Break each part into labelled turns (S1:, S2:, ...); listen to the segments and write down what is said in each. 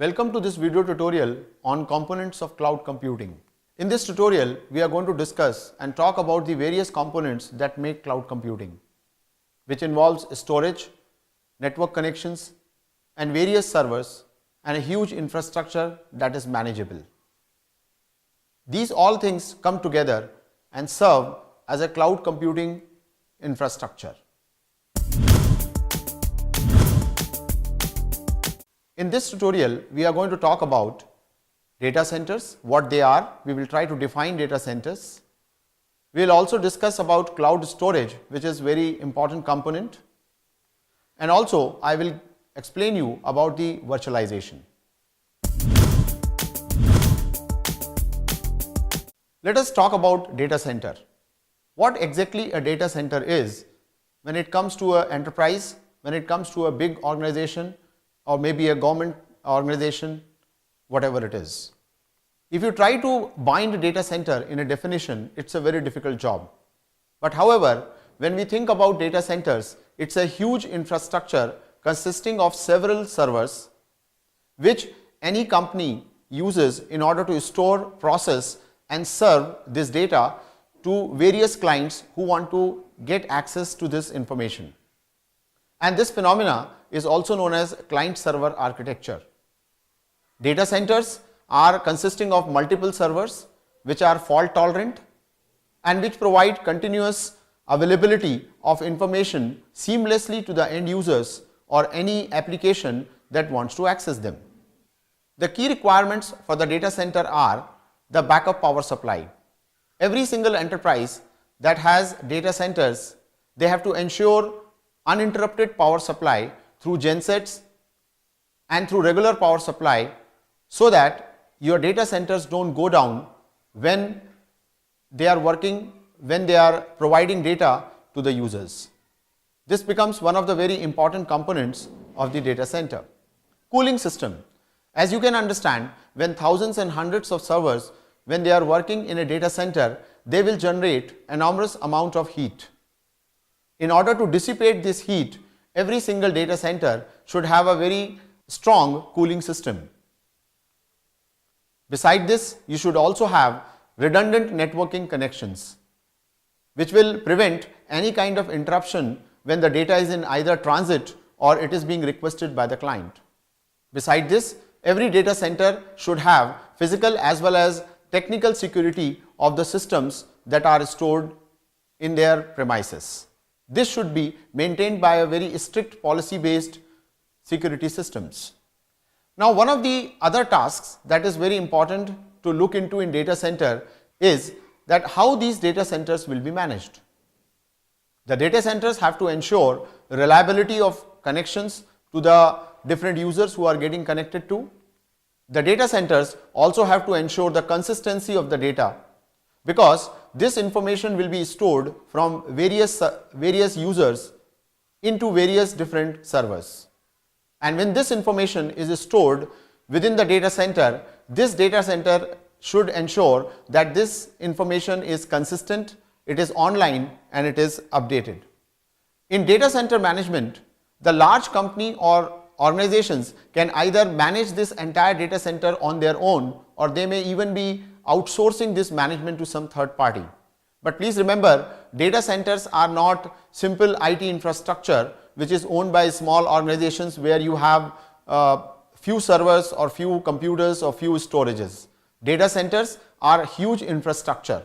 S1: Welcome to this video tutorial on components of cloud computing. In this tutorial, we are going to discuss and talk about the various components that make cloud computing, which involves storage, network connections, and various servers, and a huge infrastructure that is manageable. These all things come together and serve as a cloud computing infrastructure. In this tutorial, we are going to talk about data centers, what they are. We will try to define data centers. We will also discuss about cloud storage, which is very important component. And also, I will explain you about the virtualization. Let us talk about data center. What exactly a data center is when it comes to an enterprise, when it comes to a big organization, or maybe a government organization, whatever it is. If you try to bind a data center in a definition, it's a very difficult job. But however, when we think about data centers, it's a huge infrastructure consisting of several servers which any company uses in order to store, process and serve this data to various clients who want to get access to this information. And this phenomena is also known as client-server architecture. Data centers are consisting of multiple servers which are fault tolerant and which provide continuous availability of information seamlessly to the end users or any application that wants to access them. The key requirements for the data center are the backup power supply. Every single enterprise that has data centers, they have to ensure uninterrupted power supply through gensets and through regular power supply so that your data centers don't go down when they are working, when they are providing data to the users. This becomes one of the very important components of the data center. Cooling system. As you can understand, when thousands and hundreds of servers, when they are working in a data center, they will generate enormous amount of heat. In order to dissipate this heat, every single data center should have a very strong cooling system. Beside this, you should also have redundant networking connections, which will prevent any kind of interruption when the data is in either transit or it is being requested by the client. Beside this, every data center should have physical as well as technical security of the systems that are stored in their premises. This should be maintained by a very strict policy-based security systems. Now, one of the other tasks that is very important to look into in data center is that how these data centers will be managed. The data centers have to ensure reliability of connections to the different users who are getting connected to. The data centers also have to ensure the consistency of the data, because this information will be stored from various users into various different servers. And when this information is stored within the data center, this data center should ensure that this information is consistent, it is online and it is updated. In data center management, the large company or organizations can either manage this entire data center on their own, or they may even be outsourcing this management to some third party. But please remember, data centers are not simple IT infrastructure which is owned by small organizations where you have few servers or few computers or few storages. Data centers are huge infrastructure.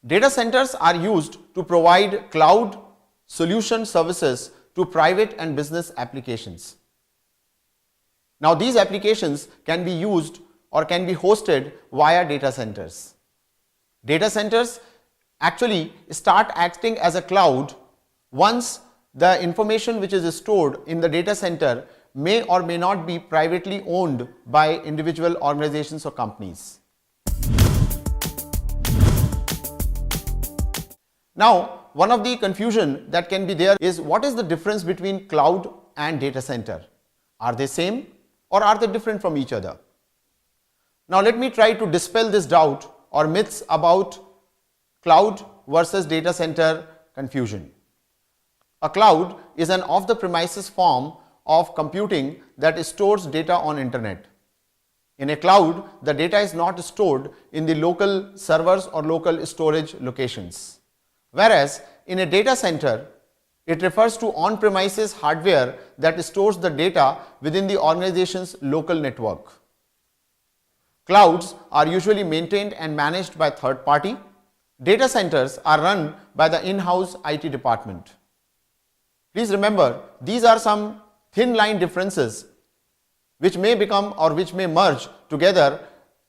S1: Data centers are used to provide cloud solution services to private and business applications. Now, these applications can be used or can be hosted via data centers. Data centers actually start acting as a cloud once the information which is stored in the data center may or may not be privately owned by individual organizations or companies. Now, one of the confusion that can be there is, what is the difference between cloud and data center? Are they same or are they different from each other? Now, let me try to dispel this doubt or myths about cloud versus data center confusion. A cloud is an off-the-premises form of computing that stores data on internet. In a cloud, the data is not stored in the local servers or local storage locations. Whereas in a data center, it refers to on-premises hardware that stores the data within the organization's local network. Clouds are usually maintained and managed by third party. Data centers are run by the in-house IT department. Please remember, these are some thin line differences which may become or which may merge together,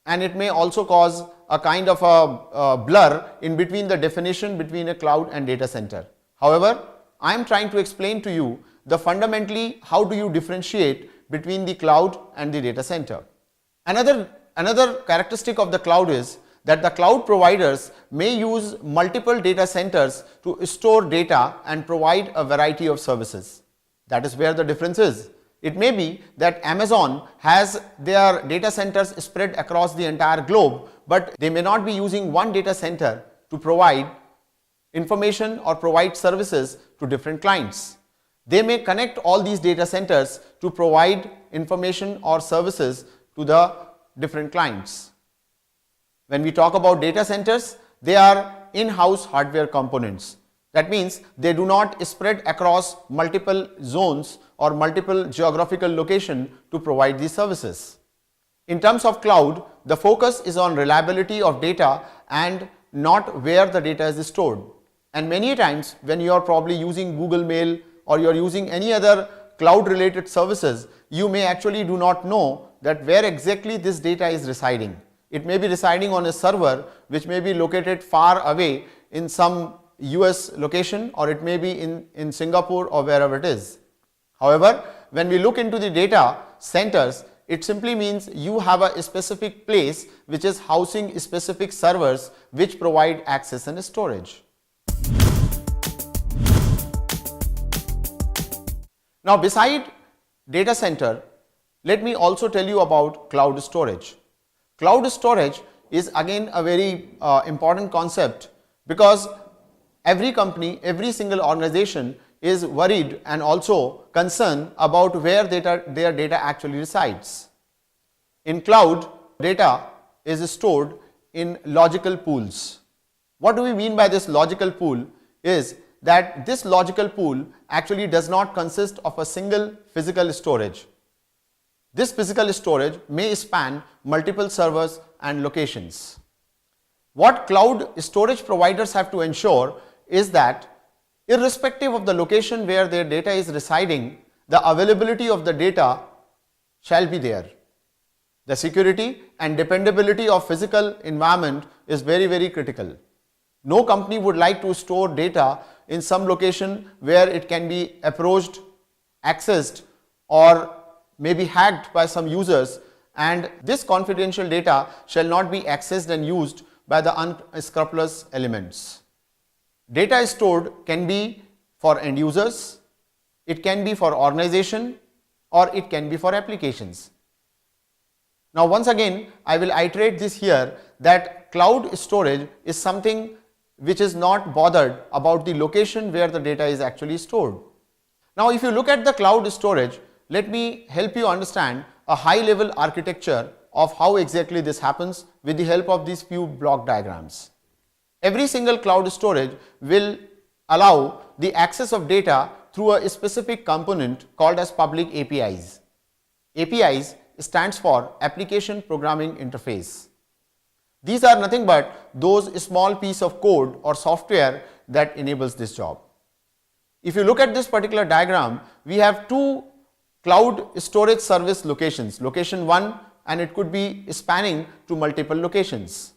S1: and it may also cause a kind of a blur in between the definition between a cloud and data center. However, I am trying to explain to you the fundamentally how do you differentiate between the cloud and the data center. Another characteristic of the cloud is that the cloud providers may use multiple data centers to store data and provide a variety of services. That is where the difference is. It may be that Amazon has their data centers spread across the entire globe, but they may not be using one data center to provide information or provide services to different clients. They may connect all these data centers to provide information or services to the different clients. When we talk about data centers, they are in-house hardware components. That means they do not spread across multiple zones or multiple geographical locations to provide these services. In terms of cloud, the focus is on reliability of data and not where the data is stored. And many times when you are probably using Google Mail or you are using any other cloud related services, you may actually do not know that where exactly this data is residing. It may be residing on a server which may be located far away in some US location, or it may be in Singapore or wherever it is. However, when we look into the data centers, it simply means you have a specific place which is housing specific servers which provide access and storage. Now, beside data center, let me also tell you about cloud storage. Cloud storage is again a very important concept, because every company, every single organization is worried and also concerned about where their data actually resides. In cloud, data is stored in logical pools. What do we mean by this logical pool is that this logical pool actually does not consist of a single physical storage. This physical storage may span multiple servers and locations. What cloud storage providers have to ensure is that irrespective of the location where their data is residing, the availability of the data shall be there. The security and dependability of physical environment is very, very critical. No company would like to store data in some location where it can be approached, accessed, or may be hacked by some users, and this confidential data shall not be accessed and used by the unscrupulous elements. Data stored can be for end users, it can be for organization, or it can be for applications. Now, once again, I will iterate this here that cloud storage is something which is not bothered about the location where the data is actually stored. Now, if you look at the cloud storage, let me help you understand a high level architecture of how exactly this happens with the help of these few block diagrams. Every single cloud storage will allow the access of data through a specific component called as public APIs. APIs stands for Application Programming Interface. These are nothing but those small piece of code or software that enables this job. If you look at this particular diagram, we have two cloud storage service locations, location 1, and it could be spanning to multiple locations.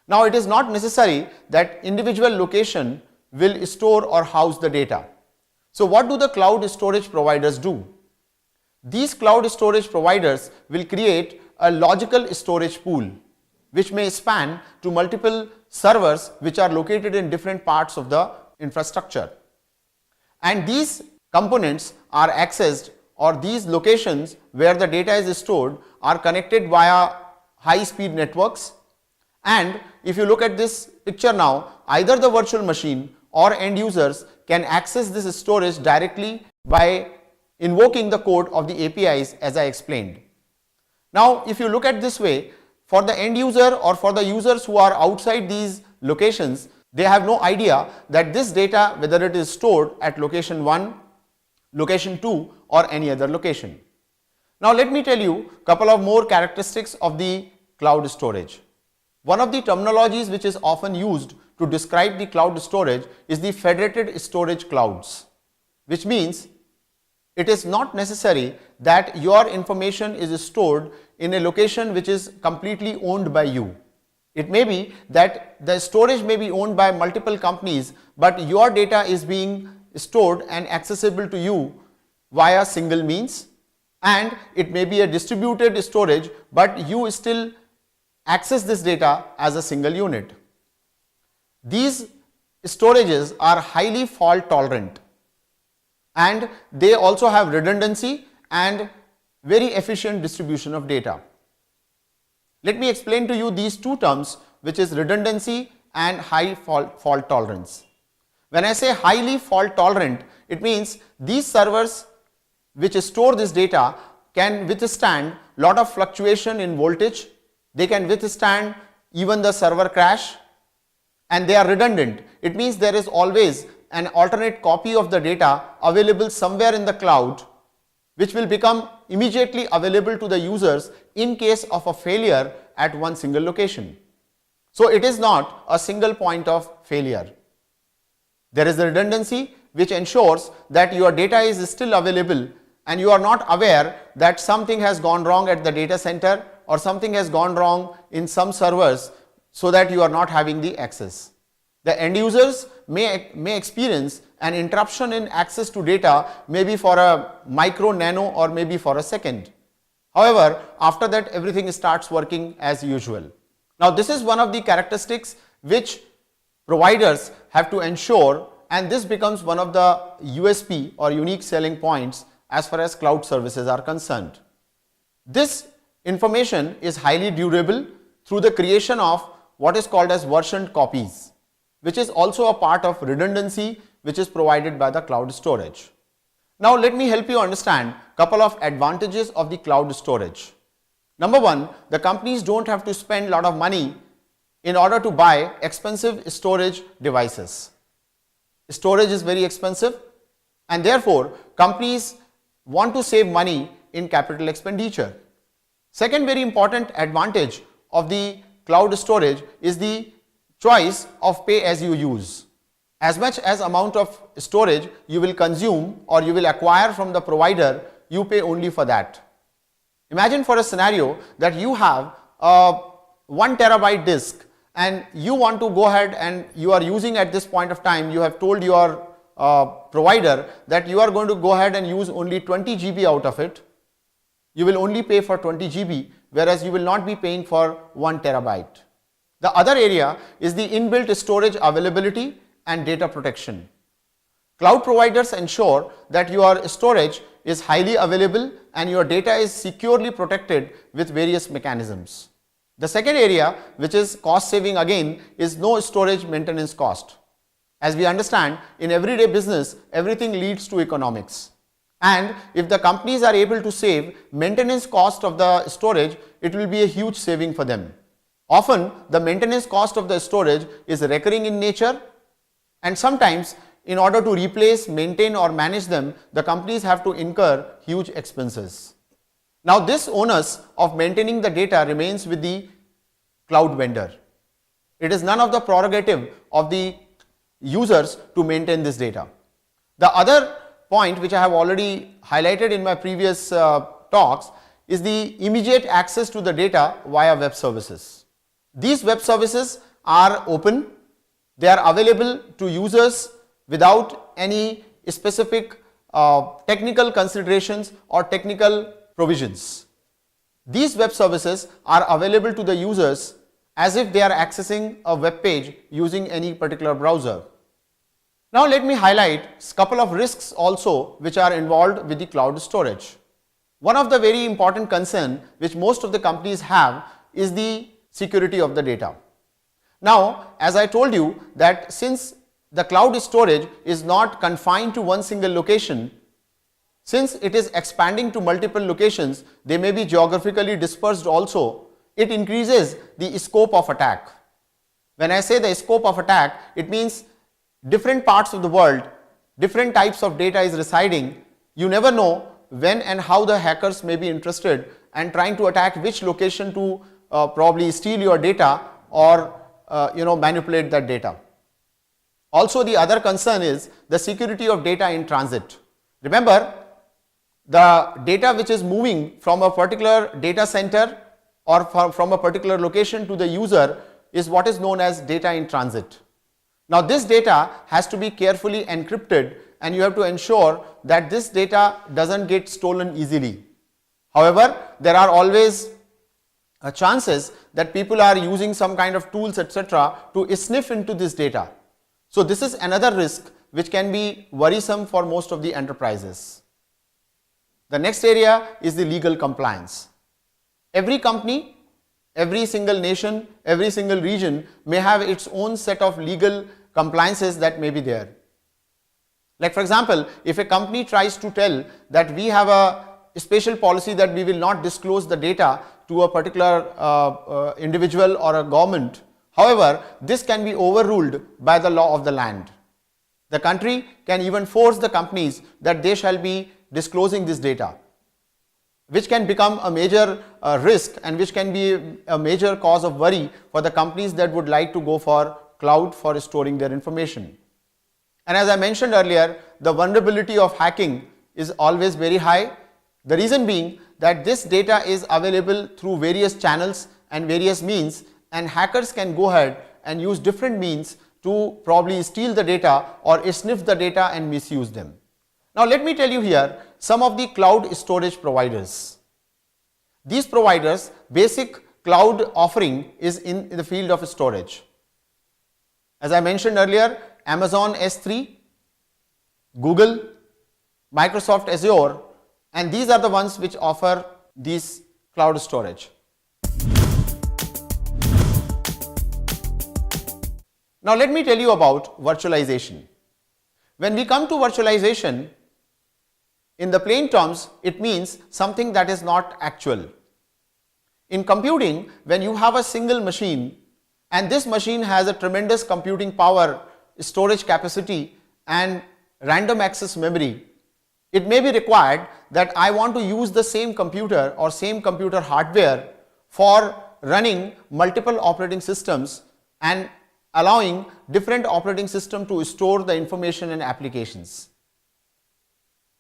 S1: Now, it is not necessary that individual location will store or house the data. So, what do the cloud storage providers do? These cloud storage providers will create a logical storage pool which may span to multiple servers which are located in different parts of the infrastructure. And these components are accessed, or these locations where the data is stored are connected via high speed networks. And if you look at this picture now, either the virtual machine or end users can access this storage directly by invoking the code of the APIs as I explained. Now, if you look at this way, for the end user or for the users who are outside these locations, they have no idea that this data, whether it is stored at location 1, location 2 or any other location. Now, let me tell you a couple of more characteristics of the cloud storage. One of the terminologies which is often used to describe the cloud storage is the federated storage clouds, which means it is not necessary that your information is stored in a location which is completely owned by you. It may be that the storage may be owned by multiple companies, but your data is being stored and accessible to you via single means, and it may be a distributed storage, but you still access this data as a single unit. These storages are highly fault tolerant and they also have redundancy and very efficient distribution of data. Let me explain to you these two terms, which is redundancy and high fault tolerance. When I say highly fault tolerant, it means these servers which store this data can withstand lot of fluctuation in voltage, they can withstand even the server crash, and they are redundant. It means there is always an alternate copy of the data available somewhere in the cloud, which will become immediately available to the users in case of a failure at one single location. So it is not a single point of failure. There is a redundancy which ensures that your data is still available and you are not aware that something has gone wrong at the data center or something has gone wrong in some servers, so that you are not having the access. The end users may experience an interruption in access to data, maybe for a micro, nano or maybe for a second. However, after that everything starts working as usual. Now, this is one of the characteristics which providers have to ensure, and this becomes one of the USP or unique selling points as far as cloud services are concerned. This information is highly durable through the creation of what is called as versioned copies, which is also a part of redundancy which is provided by the cloud storage. Now, let me help you understand a couple of advantages of the cloud storage. Number one, the companies don't have to spend a lot of money in order to buy expensive storage devices. Storage is very expensive, and therefore companies want to save money in capital expenditure. Second very important advantage of the cloud storage is the choice of pay as you use. As much as amount of storage you will consume or you will acquire from the provider, you pay only for that. Imagine for a scenario that you have a 1 terabyte disk and you want to go ahead and you are using at this point of time, you have told your provider that you are going to go ahead and use only 20 GB out of it. You will only pay for 20 GB, whereas you will not be paying for 1 terabyte. The other area is the inbuilt storage availability and data protection. Cloud providers ensure that your storage is highly available and your data is securely protected with various mechanisms. The second area, which is cost saving again, is no storage maintenance cost. As we understand, in everyday business, everything leads to economics. And if the companies are able to save maintenance cost of the storage, it will be a huge saving for them. Often, the maintenance cost of the storage is recurring in nature, and sometimes in order to replace, maintain or manage them, the companies have to incur huge expenses. Now, this onus of maintaining the data remains with the cloud vendor. It is none of the prerogative of the users to maintain this data. The other point which I have already highlighted in my previous talks is the immediate access to the data via web services. These web services are open, they are available to users without any specific technical considerations or technical provisions. These web services are available to the users as if they are accessing a web page using any particular browser. Now, let me highlight a couple of risks also which are involved with the cloud storage. One of the very important concern which most of the companies have is the security of the data. Now, as I told you that since the cloud storage is not confined to one single location, Since it is expanding to multiple locations, they may be geographically dispersed also. It increases the scope of attack. When I say the scope of attack, it means different parts of the world, different types of data is residing. You never know when and how the hackers may be interested and trying to attack which location to probably steal your data or manipulate that data. Also, the other concern is the security of data in transit. Remember, the data which is moving from a particular data center or from a particular location to the user is what is known as data in transit. Now, this data has to be carefully encrypted and you have to ensure that this data doesn't get stolen easily. However, there are always chances that people are using some kind of tools, etc., to sniff into this data. So, this is another risk which can be worrisome for most of the enterprises. The next area is the legal compliance. Every company, every single nation, every single region may have its own set of legal compliances that may be there. Like for example, if a company tries to tell that we have a special policy that we will not disclose the data to a particular individual or a government, however, this can be overruled by the law of the land. The country can even force the companies that they shall be disclosing this data, which can become a major risk and which can be a major cause of worry for the companies that would like to go for cloud for storing their information. And as I mentioned earlier, the vulnerability of hacking is always very high. The reason being that this data is available through various channels and various means, and hackers can go ahead and use different means to probably steal the data or sniff the data and misuse them. Now, let me tell you here some of the cloud storage providers. These providers' basic cloud offering is in the field of storage. As I mentioned earlier, Amazon S3, Google, Microsoft Azure, and these are the ones which offer these cloud storage. Now, let me tell you about virtualization. When we come to virtualization, in the plain terms, it means something that is not actual. In computing, when you have a single machine and this machine has a tremendous computing power, storage capacity and random access memory, it may be required that I want to use the same computer or same computer hardware for running multiple operating systems and allowing different operating systems to store the information and applications.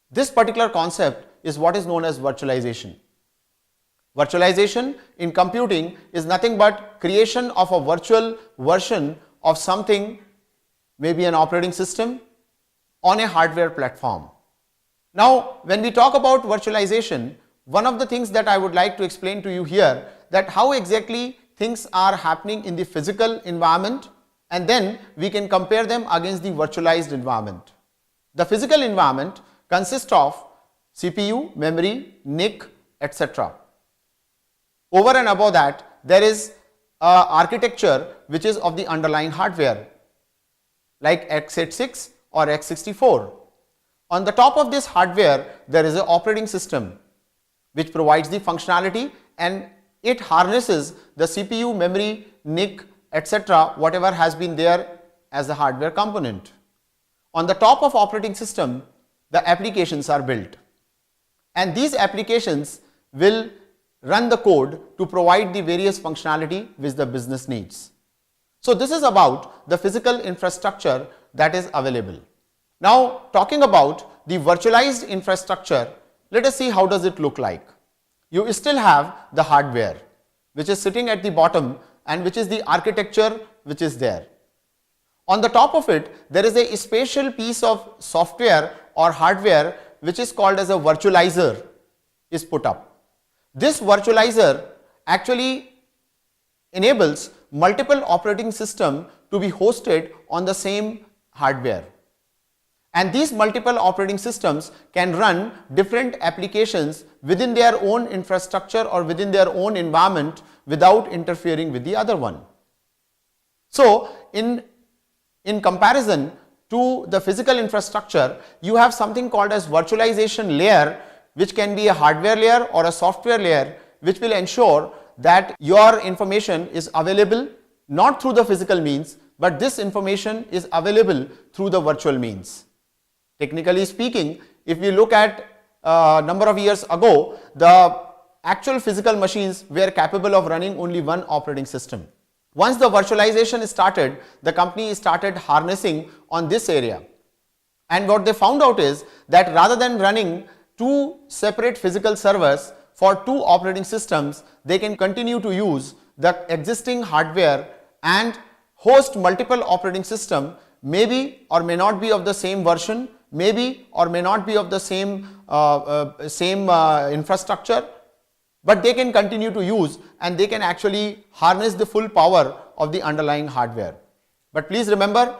S1: This particular concept is what is known as virtualization. Virtualization in computing is nothing but creation of a virtual version of something, maybe an operating system, on a hardware platform. Now, when we talk about virtualization, one of the things that I would like to explain to you here, that how exactly things are happening in the physical environment, and then we can compare them against the virtualized environment. The physical environment consists of CPU, memory, NIC, etc. Over and above that, there is architecture which is of the underlying hardware like x86 or x64. On the top of this hardware, there is an operating system which provides the functionality and it harnesses the CPU, memory, NIC, etc. whatever has been there as the hardware component. On the top of operating system, the applications are built, and these applications will run the code to provide the various functionality which the business needs. So, this is about the physical infrastructure that is available. Now, talking about the virtualized infrastructure, let us see how does it look like. You still have the hardware which is sitting at the bottom and which is the architecture which is there. On the top of it, there is a special piece of software or hardware which is called as a virtualizer is put up. This virtualizer actually enables multiple operating systems to be hosted on the same hardware. And these multiple operating systems can run different applications within their own infrastructure or within their own environment without interfering with the other one. So, in comparison, to the physical infrastructure, you have something called as virtualization layer, which can be a hardware layer or a software layer, which will ensure that your information is available not through the physical means, but this information is available through the virtual means. Technically speaking, if we look at a number of years ago, the actual physical machines were capable of running only one operating system. Once the virtualization started, the company started harnessing on this area. And what they found out is that rather than running two separate physical servers for two operating systems, they can continue to use the existing hardware and host multiple operating system, maybe or may not be of the same version, maybe or may not be of the same infrastructure, but they can continue to use and they can actually harness the full power of the underlying hardware. But please remember,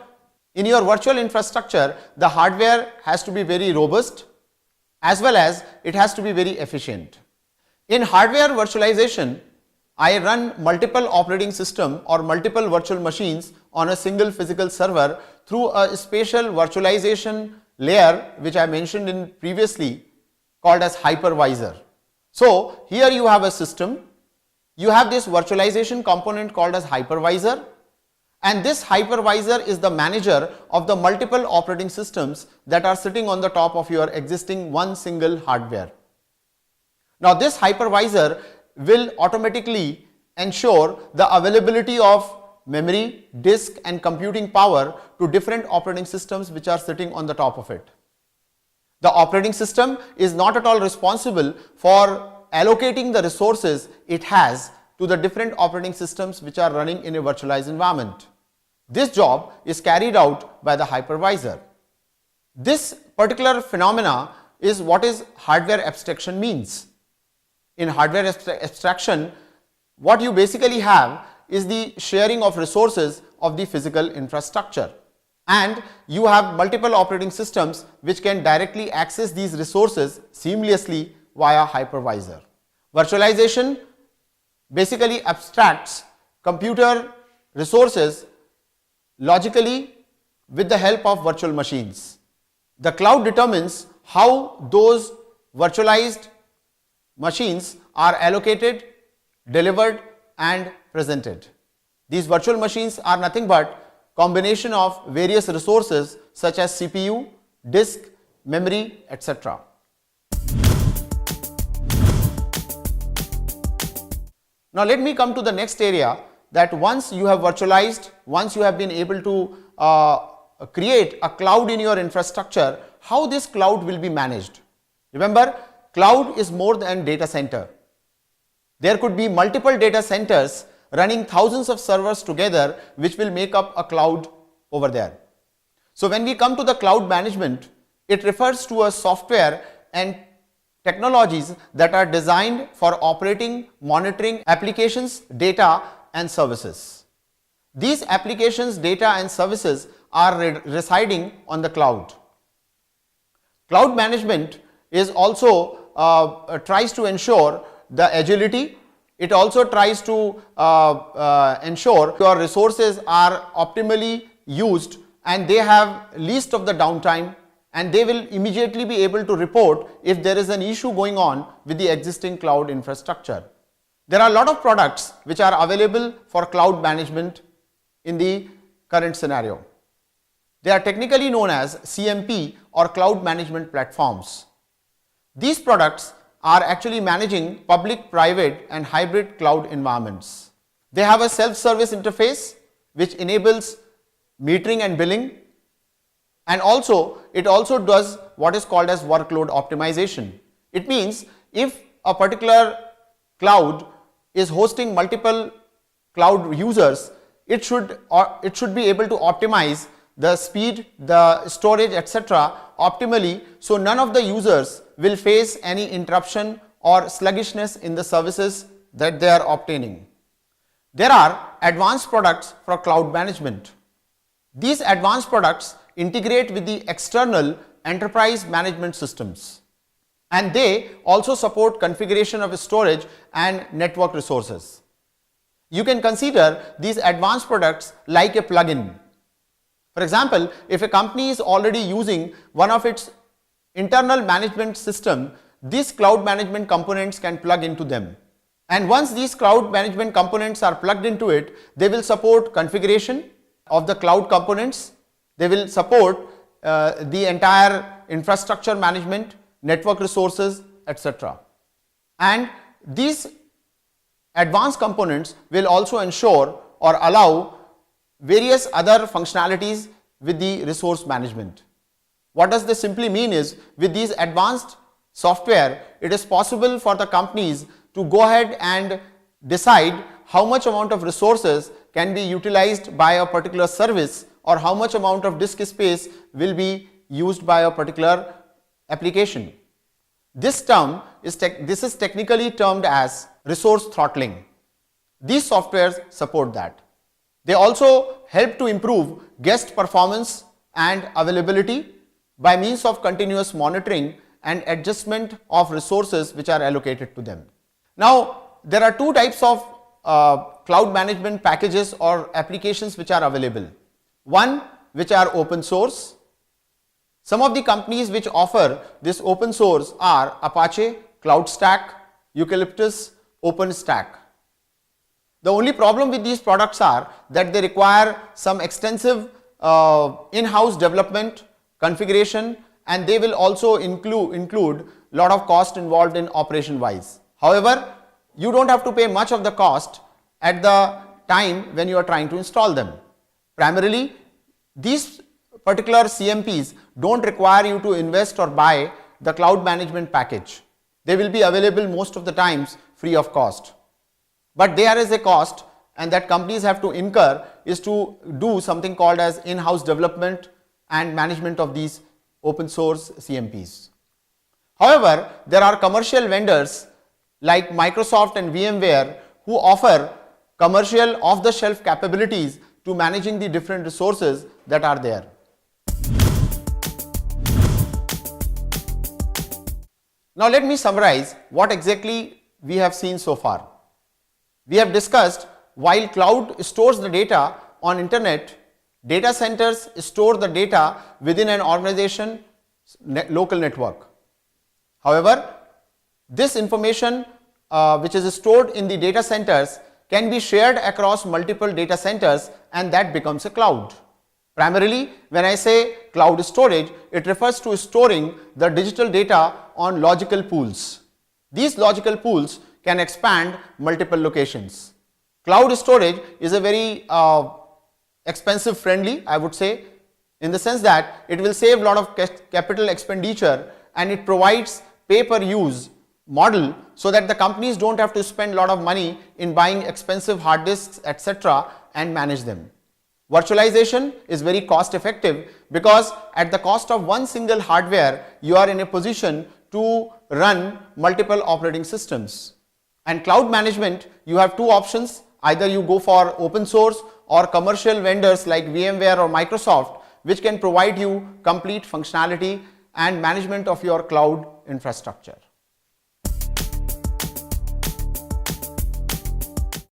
S1: in your virtual infrastructure, the hardware has to be very robust as well as it has to be very efficient. In hardware virtualization, I run multiple operating system or multiple virtual machines on a single physical server through a spatial virtualization layer, which I mentioned in previously, called as hypervisor. So here you have a system, you have this virtualization component called as hypervisor, and this hypervisor is the manager of the multiple operating systems that are sitting on the top of your existing one single hardware. Now this hypervisor will automatically ensure the availability of memory, disk and computing power to different operating systems which are sitting on the top of it. The operating system is not at all responsible for allocating the resources it has to the different operating systems which are running in a virtualized environment. This job is carried out by the hypervisor. This particular phenomena is what is hardware abstraction means. In hardware abstraction, what you basically have is the sharing of resources of the physical infrastructure, and you have multiple operating systems which can directly access these resources seamlessly via hypervisor. Virtualization basically abstracts computer resources logically with the help of virtual machines. The cloud determines how those virtualized machines are allocated, delivered and presented. These virtual machines are nothing but combination of various resources such as CPU, disk, memory, etc. Now let me come to the next area, that once you have virtualized, once you have been able to create a cloud in your infrastructure, how this cloud will be managed. Remember, cloud is more than data center. There could be multiple data centers running thousands of servers together, which will make up a cloud over there. So when we come to the cloud management, it refers to a software and technologies that are designed for operating, monitoring applications, data and services. These applications, data and services are residing on the cloud. Cloud management is also tries to ensure the agility. It also tries to ensure your resources are optimally used and they have least of the downtime, and they will immediately be able to report if there is an issue going on with the existing cloud infrastructure. There are a lot of products which are available for cloud management in the current scenario. They are technically known as CMP or cloud management platforms. These products are actually managing public, private and hybrid cloud environments. They have a self-service interface which enables metering and billing, and also it also does what is called as workload optimization. It means if a particular cloud is hosting multiple cloud users, it should be able to optimize the speed, the storage, etc. optimally, so none of the users will face any interruption or sluggishness in the services that they are obtaining. There are advanced products for cloud management. These advanced products integrate with the external enterprise management systems, and they also support configuration of storage and network resources. You can consider these advanced products like a plugin. For example, if a company is already using one of its internal management system, these cloud management components can plug into them. And once these cloud management components are plugged into it, they will support configuration of the cloud components. They will support the entire infrastructure management, network resources, etc. And these advanced components will also ensure or allow various other functionalities with the resource management. What does this simply mean is, with these advanced software, it is possible for the companies to go ahead and decide how much amount of resources can be utilized by a particular service, or how much amount of disk space will be used by a particular application. This is technically termed as resource throttling. These softwares support that. They also help to improve guest performance and availability by means of continuous monitoring and adjustment of resources which are allocated to them. Now, there are two types of cloud management packages or applications which are available. One, which are open source. Some of the companies which offer this open source are Apache, CloudStack, Eucalyptus, OpenStack. The only problem with these products are that they require some extensive in-house development, configuration, and they will also include lot of cost involved in operation wise. However, you don't have to pay much of the cost at the time when you are trying to install them. Primarily, these particular CMPs don't require you to invest or buy the cloud management package. They will be available most of the times free of cost. But there is a cost, and that companies have to incur is to do something called as in-house development and management of these open source CMPs. However, there are commercial vendors like Microsoft and VMware who offer commercial off-the-shelf capabilities to managing the different resources that are there. Now let me summarize what exactly we have seen so far. We have discussed, while cloud stores the data on internet, data centers store the data within an organization's local network. However, this information which is stored in the data centers can be shared across multiple data centers, and that becomes a cloud. Primarily, when I say cloud storage, it refers to storing the digital data on logical pools. These logical pools can expand multiple locations. Cloud storage is a very expensive friendly, I would say, in the sense that it will save a lot of capital expenditure, and it provides pay-per-use model so that the companies don't have to spend a lot of money in buying expensive hard disks, etc., and manage them. Virtualization is very cost effective because at the cost of one single hardware, you are in a position to run multiple operating systems. And cloud management, you have two options: either you go for open source or commercial vendors like VMware or Microsoft, which can provide you complete functionality and management of your cloud infrastructure.